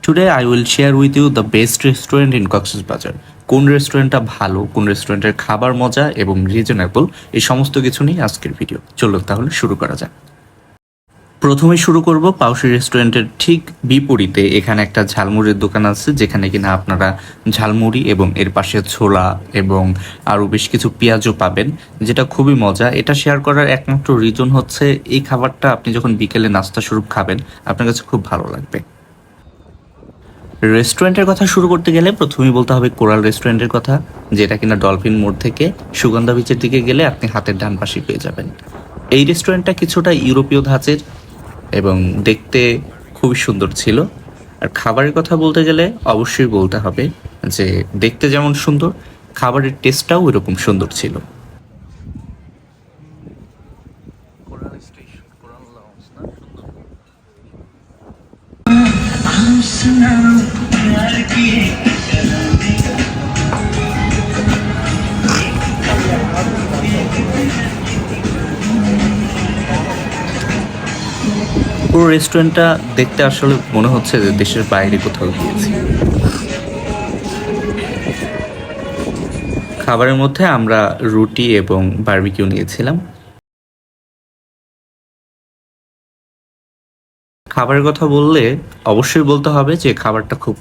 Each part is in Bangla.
Today I will share with you the best restaurant in Cox's Bazar. কোন রেস্টুরেন্টটা ভালো, কোন রেস্টুরেন্টের খাবার মজা এবং রিজনেবল, এই সমস্ত কিছু নিয়ে আজকের ভিডিও। চলো তাহলে শুরু করা যাক। প্রথমে শুরু করব পাউশি রেস্টুরেন্টের ঠিক বিপরীতে এখানে একটা ঝালমুড়ির দোকান আছে, যেখানে কিনা আপনারা ঝালমুড়ি এবং এর পাশে ছোলা এবং আরও বেশ কিছু পেঁয়াজও পাবেন, যেটা খুবই মজা। এটা শেয়ার করার একমাত্র রিজন হচ্ছে এই খাবারটা আপনি যখন বিকেলে নাস্তা স্বরূপ খাবেন আপনার কাছে খুব ভালো লাগবে। রেস্টুরেন্টের কথা শুরু করতে গেলে প্রথমেই বলতে হবে কোরাল রেস্টুরেন্টের কথা, যেটা কিনা ডলফিন মোড় থেকে সুগন্ধা বিচের দিকে গেলে আপনি হাতের ডান পাশে পেয়ে যাবেন। এই রেস্টুরেন্টটা কিছুটা ইউরোপীয় ধাঁচের এবং দেখতে খুবই সুন্দর ছিল। আর খাবারের কথা বলতে গেলে অবশ্যই বলতে হবে যে দেখতে যেমন সুন্দর, খাবারের টেস্টটাও এরকম সুন্দর ছিল। পুরো রেস্টুরেন্টটা দেখতে আসলে মনে হচ্ছে যে দেশের বাইরে কোথাও গিয়েছি। খাবারের মধ্যে আমরা রুটি এবং বারবিকিউ নিয়েছিলাম। খাবারের কথা বললে অবশ্যই বলতে হবে যে খাবারটা খুব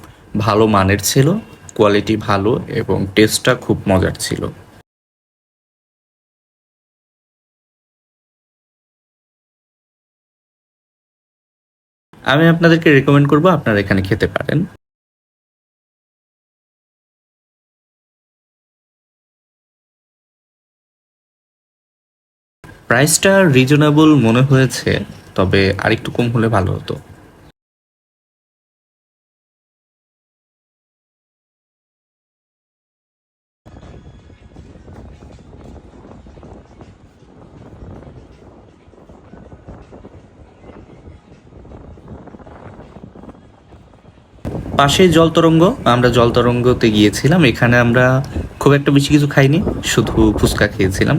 ভালো মানের ছিল, কোয়ালিটি ভালো এবং টেস্টটা খুব মজার ছিল। আমি আপনাদেরকে রেকমেন্ড করবো আপনারা এখানে খেতে পারেন। প্রাইসটা রিজনেবল মনে হয়েছে, তবে আরেকটু কম হলে ভালো হতো। পাশেই জলতরঙ্গ, আমরা জলতরঙ্গতে গিয়েছিলাম। এখানে আমরা খুব একটা বেশি কিছু খাইনি, শুধু ফুচকা খেয়েছিলাম।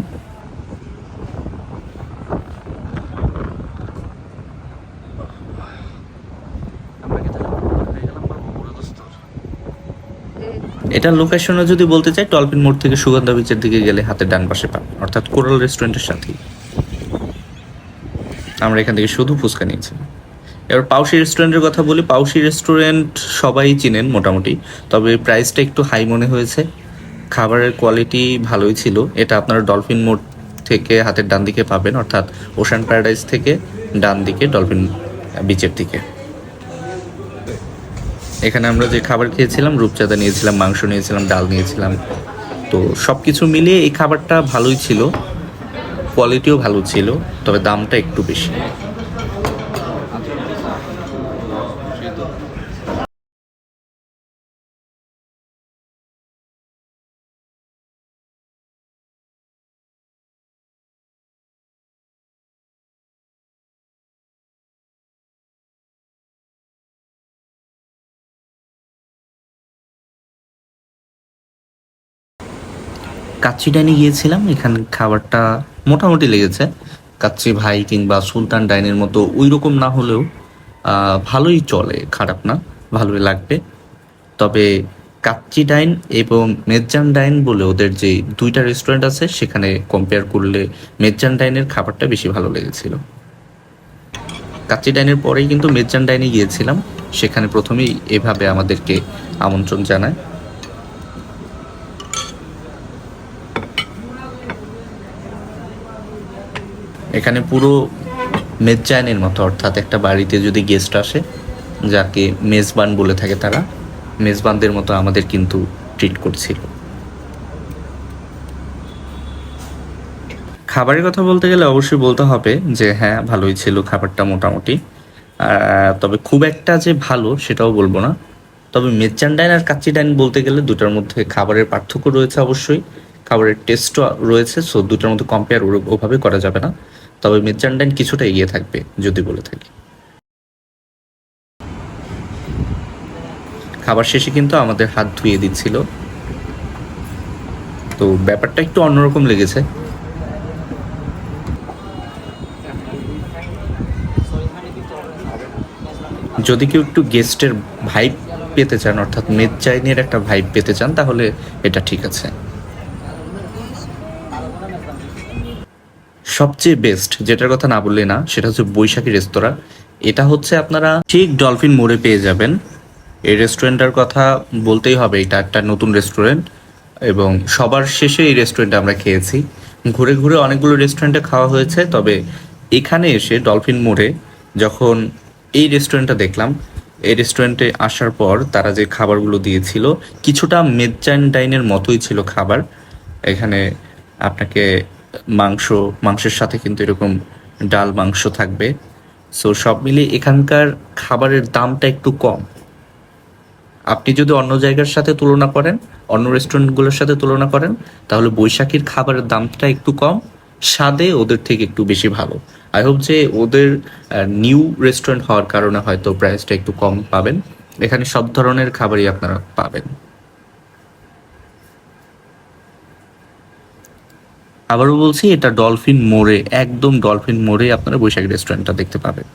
এটার লোকেশনে যদি বলতে চাই, ডলফিন মোড় থেকে সুগন্ধা বিচের দিকে গেলে হাতের ডান পাশে পাবেন, অর্থাৎ কোরাল রেস্টুরেন্টের সাথেই। আমরা এখান থেকে শুধু ফুচকা নিয়েছি। এবার পাউশি রেস্টুরেন্টের কথা বলি। পাউশি রেস্টুরেন্ট সবাই চিনেন মোটামুটি, তবে প্রাইসটা একটু হাই মনে হয়েছে। খাবারের কোয়ালিটি ভালোই ছিল। এটা আপনারা ডলফিন মোড় থেকে হাতের ডান দিকে পাবেন, অর্থাৎ ওশান প্যারাডাইস থেকে ডান দিকে ডলফিন বিচের দিকে। এখানে আমরা যে খাবার খেয়েছিলাম, রূপচাঁদা নিয়েছিলাম, মাংস নিয়েছিলাম, ডাল নিয়েছিলাম। তো সব কিছু মিলিয়ে এই খাবারটা ভালোই ছিল, কোয়ালিটিও ভালো ছিল, তবে দামটা একটু বেশি। কাচ্চি ডাইনে গিয়েছিলাম, এখানে খাবারটা মোটামুটি লেগেছে। কাচ্চি ভাই কিংবা সুলতান ডাইনের মতো ওই রকম না হলেও ভালোই চলে, খারাপ না, ভালোই লাগবে। তবে কাচ্চি ডাইন এবং মেজ্জান ডাইন বলে ওদের যে দুইটা রেস্টুরেন্ট আছে, সেখানে কম্পেয়ার করলে মেজ্জান ডাইনের খাবারটা বেশি ভালো লেগেছিল। কাচ্চি ডাইনের পরেই কিন্তু মেজ্জান ডাইনে গিয়েছিলাম, সেখানে প্রথমেই এভাবে আমাদেরকে আমন্ত্রণ জানায়। এখানে পুরো মেজ্জানের মতো, অর্থাৎ একটা বাড়িতে যদি গেস্ট আসে, যাকে মেজবান বলে থাকে তারা, মেজবানদের মতো আমাদের কিন্তু ট্রিট করছিল। খাবারের কথা বলতে গেলে অবশ্যই বলতে হবে যে হ্যাঁ, ভালোই ছিল খাবারটা মোটামুটি। তবে খুব একটা যে ভালো সেটাও বলবো না। তবে মেজ্জান ডাইন আর কাচ্চি ডাইন বলতে গেলে দুটার মধ্যে খাবারের পার্থক্য রয়েছে, অবশ্যই খাবারের টেস্টও রয়েছে। সো দুটার মধ্যে কম্পেয়ার ওভাবে করা যাবে না। তবে মেজ্জান ডাইন কিছুটা এগিয়ে থাকবে যদি বলে থাকি। খাবার শেষে কিন্তু আমাদের হাত ধুয়ে দিচ্ছিল, তো ব্যাপারটা একটু অন্যরকম লেগেছে। যদি কেউ একটু গেস্টের ভাইব পেতে চান, অর্থাৎ মেজ্জাইনের একটা ভাইব পেতে চান, তাহলে এটা ঠিক আছে। সবচেয়ে বেস্ট যেটার কথা না বললে না, সেটা হচ্ছে বৈশাখী রেস্তোরাঁ। এটা হচ্ছে আপনারা ঠিক ডলফিন মোড়ে পেয়ে যাবেন। এই রেস্টুরেন্টটার কথা বলতেই হবে, এটা একটা নতুন রেস্টুরেন্ট এবং সবার শেষে এই রেস্টুরেন্টে আমরা খেয়েছি। ঘুরে ঘুরে অনেকগুলো রেস্টুরেন্টে খাওয়া হয়েছে, তবে এখানে এসে ডলফিন মোড়ে যখন এই রেস্টুরেন্টটা দেখলাম, এই রেস্টুরেন্টে আসার পর তারা যে খাবারগুলো দিয়েছিল কিছুটা মেজ্জাইন ডাইনের মতোই ছিল খাবার। এখানে আপনাকে মাংসের সাথে কিন্তু এরকম ডাল মাংস থাকবে। সো সব মিলিয়ে এখানকার খাবারের দামটা একটু কম। আপনি যদি অন্য জায়গার সাথে তুলনা করেন, অন্য রেস্টুরেন্টগুলোর সাথে তুলনা করেন, তাহলে বৈশাখীর খাবারের দামটা একটু কম, স্বাদে ওদের থেকে একটু বেশি ভালো। আই হোপ যে ওদের নিউ রেস্টুরেন্ট হওয়ার কারণে হয়তো প্রাইসটা একটু কম পাবেন। এখানে সব ধরনের খাবারই আপনারা পাবেন। আবারও বলছি, এটা ডলফিন মোড়ে, একদম ডলফিন মোড়ে আপনারা বৈশাখী রেস্টুরেন্টটা দেখতে পাবেন।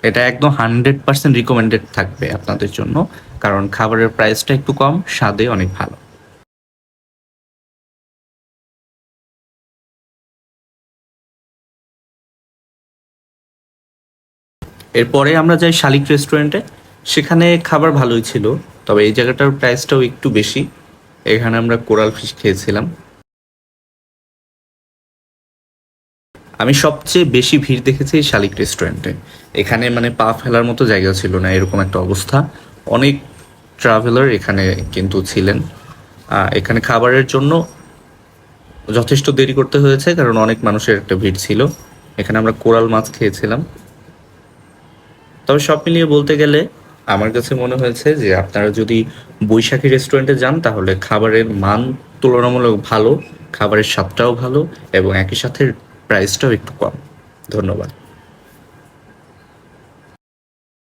এটা একদম 100% রিকমেন্ডেড থাকবে আপনাদের জন্য, কারণ খাবারের প্রাইসটা একটু কম, স্বাদে অনেক ভালো। এরপরে আমরা যাই শালিক রেস্টুরেন্টে। সেখানে খাবার ভালোই ছিল, তবে এই জায়গাটার প্রাইসটাও একটু বেশি। এখানে আমরা কোরাল ফিশ খেয়েছিলাম। আমি সবচেয়ে বেশি ভিড় দেখেছি এই শালিক রেস্টুরেন্টে। এখানে মানে পা ফেলার মতো জায়গা ছিল না, এরকম একটা অবস্থা। অনেক ট্রাভেলার এখানে কিন্তু ছিলেন। এখানে খাবারের জন্য যথেষ্ট দেরি করতে হয়েছে, কারণ অনেক মানুষের একটা ভিড় ছিল। এখানে আমরা কোরাল মাছ খেয়েছিলাম। তবে সব মিলিয়ে বলতে গেলে আমার কাছে মনে হয়েছে যে আপনারা যদি বৈশাখী রেস্টুরেন্টে যান, তাহলে খাবারের মান তুলনামূলক ভালো, খাবারের স্বাদটাও ভালো এবং একই সাথে প্রাইসটাও একটু কম। ধন্যবাদ।